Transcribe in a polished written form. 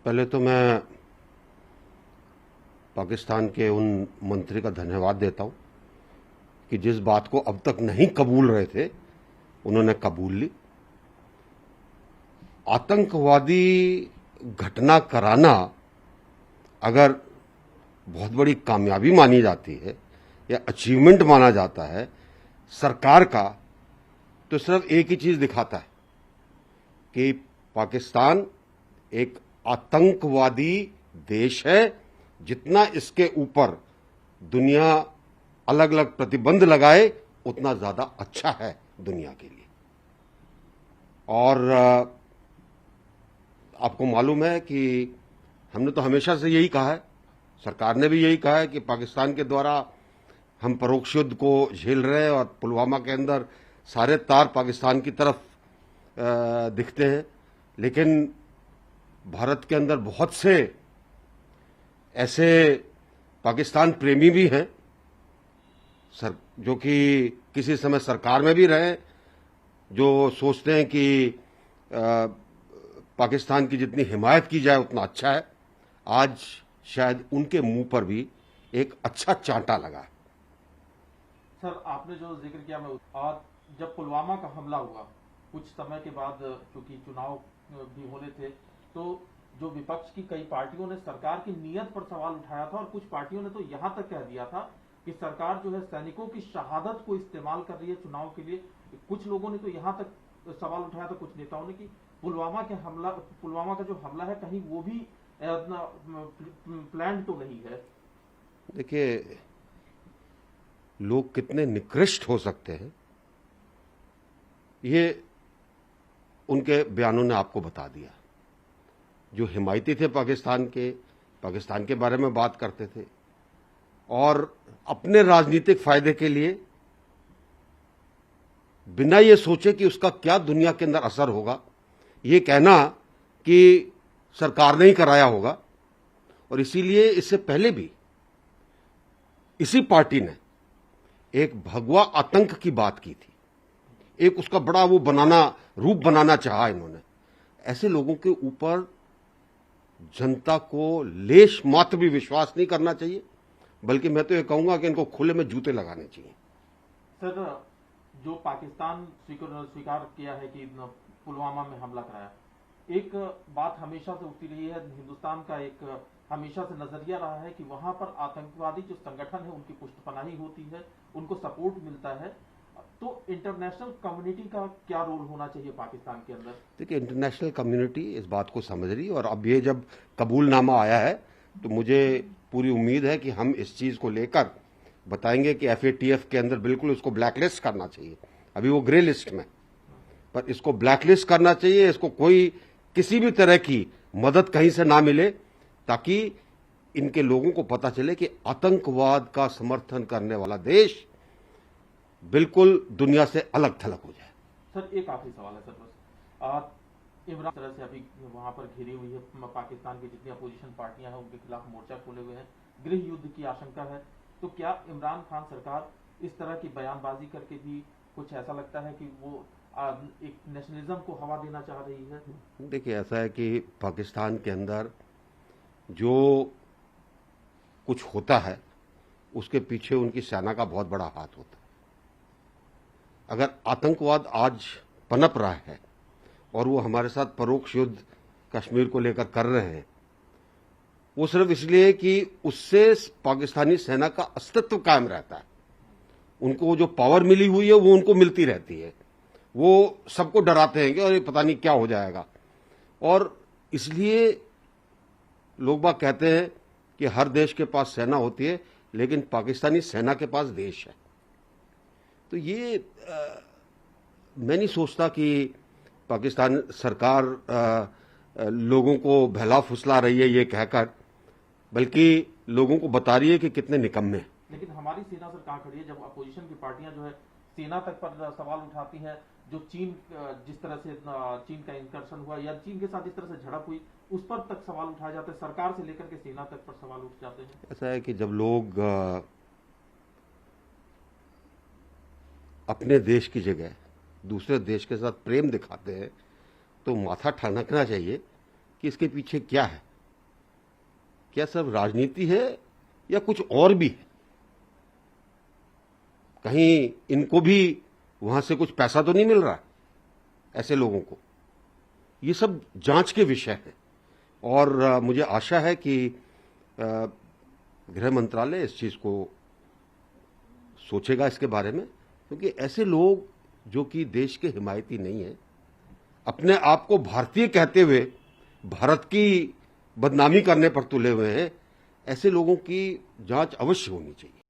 पहले तो मैं पाकिस्तान के उन मंत्री का धन्यवाद देता हूं कि जिस बात को अब तक नहीं कबूल रहे थे उन्होंने कबूल ली। आतंकवादी घटना कराना अगर बहुत बड़ी कामयाबी मानी जाती है या अचीवमेंट माना जाता है सरकार का, तो सिर्फ एक ही चीज दिखाता है कि पाकिस्तान एक आतंकवादी देश है। जितना इसके ऊपर दुनिया अलग अलग प्रतिबंध लगाए उतना ज्यादा अच्छा है दुनिया के लिए। और आपको मालूम है कि हमने तो हमेशा से यही कहा है, सरकार ने भी यही कहा है कि पाकिस्तान के द्वारा हम परोक्ष युद्ध को झेल रहे हैं और पुलवामा के अंदर सारे तार पाकिस्तान की तरफ दिखते हैं। लेकिन भारत के अंदर बहुत से ऐसे पाकिस्तान प्रेमी भी हैं जो कि किसी समय सरकार में भी रहे, जो सोचते हैं कि पाकिस्तान की जितनी हिमायत की जाए उतना अच्छा है। आज शायद उनके मुंह पर भी एक अच्छा चांटा लगा। सर, आपने जो जिक्र किया, मैं और जब पुलवामा का हमला हुआ कुछ समय के बाद, चूंकि चुनाव भी होने थे, तो जो विपक्ष की कई पार्टियों ने सरकार की नीयत पर सवाल उठाया था और कुछ पार्टियों ने तो यहां तक कह दिया था कि सरकार जो है सैनिकों की शहादत को इस्तेमाल कर रही है चुनाव के लिए। कुछ लोगों ने तो यहां तक सवाल उठाया था, कुछ नेताओं ने, कि पुलवामा का जो हमला है कहीं वो भी प्लान तो नहीं है। देखिए, लोग कितने निकृष्ट हो सकते हैं ये उनके बयानों ने आपको बता दिया। जो हिमायती थे पाकिस्तान के बारे में बात करते थे और अपने राजनीतिक फायदे के लिए बिना ये सोचे कि उसका क्या दुनिया के अंदर असर होगा, ये कहना कि सरकार ने ही कराया होगा। और इसीलिए इससे पहले भी इसी पार्टी ने एक भगवा आतंक की बात की थी, एक उसका बड़ा वो रूप बनाना चाहा इन्होंने। ऐसे लोगों के ऊपर जनता को लेश मात्र भी विश्वास नहीं करना चाहिए, बल्कि मैं तो ये कहूंगा कि इनको खुले में जूते लगाने चाहिए। सर, जो पाकिस्तान स्वीकार किया है कि पुलवामा में हमला कराया, एक बात हमेशा से उठती रही है, हिंदुस्तान का एक हमेशा से नजरिया रहा है कि वहां पर आतंकवादी जो संगठन है उनकी पुष्टपनाही होती है, उनको सपोर्ट मिलता है। तो इंटरनेशनल कम्युनिटी का क्या रोल होना चाहिए पाकिस्तान के अंदर? देखिए, इंटरनेशनल कम्युनिटी इस बात को समझ रही, और अब ये जब कबूलनामा आया है तो मुझे पूरी उम्मीद है कि हम इस चीज को लेकर बताएंगे कि एफएटीएफ के अंदर बिल्कुल उसको ब्लैकलिस्ट करना चाहिए। अभी वो ग्रे लिस्ट में, पर इसको ब्लैकलिस्ट करना चाहिए। इसको कोई किसी भी तरह की मदद कहीं से ना मिले, ताकि इनके लोगों को पता चले कि आतंकवाद का समर्थन करने वाला देश बिल्कुल दुनिया से अलग थलग हो जाए। सर, एक आखिरी सवाल है सर, बस इमरान तरह से अभी वहां पर घिरी हुई है पाकिस्तान की जितनी अपोजिशन पार्टियां हैं, उनके खिलाफ मोर्चा खोले हुए हैं, गृह युद्ध की आशंका है। तो क्या इमरान खान सरकार इस तरह की बयानबाजी करके भी कुछ ऐसा लगता है कि वो एक नेशनलिज्म को हवा देना चाह रही है? देखिए, ऐसा है कि पाकिस्तान के अंदर जो कुछ होता है उसके पीछे उनकी सेना का बहुत बड़ा हाथ होता है। अगर आतंकवाद आज पनप रहा है और वो हमारे साथ परोक्ष युद्ध कश्मीर को लेकर कर रहे हैं, वो सिर्फ इसलिए कि उससे पाकिस्तानी सेना का अस्तित्व कायम रहता है। उनको जो पावर मिली हुई है वो उनको मिलती रहती है। वो सबको डराते हैं कि अरे पता नहीं क्या हो जाएगा। और इसलिए लोग बाग कहते हैं कि हर देश के पास सेना होती है, लेकिन पाकिस्तानी सेना के पास देश है। तो ये मैं नहीं सोचता कि पाकिस्तान सरकार लोगों को बहला फुसला रही है ये कहकर, बल्कि लोगों को बता रही है कि कितने निकम्मे हैं। लेकिन हमारी सेना सर कहां खड़ी है जब अपोजिशन की पार्टियां जो है सेना तक पर सवाल उठाती हैं? जो चीन, जिस तरह से चीन का इंकर्शन हुआ या चीन के साथ जिस तरह से झड़प हुई, उस पर तक सवाल उठाए जाते हैं, सरकार से लेकर के सेना तक पर सवाल उठ जाते हैं। ऐसा है कि जब लोग अपने देश की जगह दूसरे देश के साथ प्रेम दिखाते हैं तो माथा ठनकना चाहिए कि इसके पीछे क्या है। क्या सब राजनीति है या कुछ और भी है? कहीं इनको भी वहां से कुछ पैसा तो नहीं मिल रहा ऐसे लोगों को? ये सब जांच के विषय है और मुझे आशा है कि गृह मंत्रालय इस चीज को सोचेगा इसके बारे में, क्योंकि ऐसे लोग जो कि देश के हिमायती नहीं है, अपने आप को भारतीय कहते हुए भारत की बदनामी करने पर तुले हुए हैं, ऐसे लोगों की जांच अवश्य होनी चाहिए।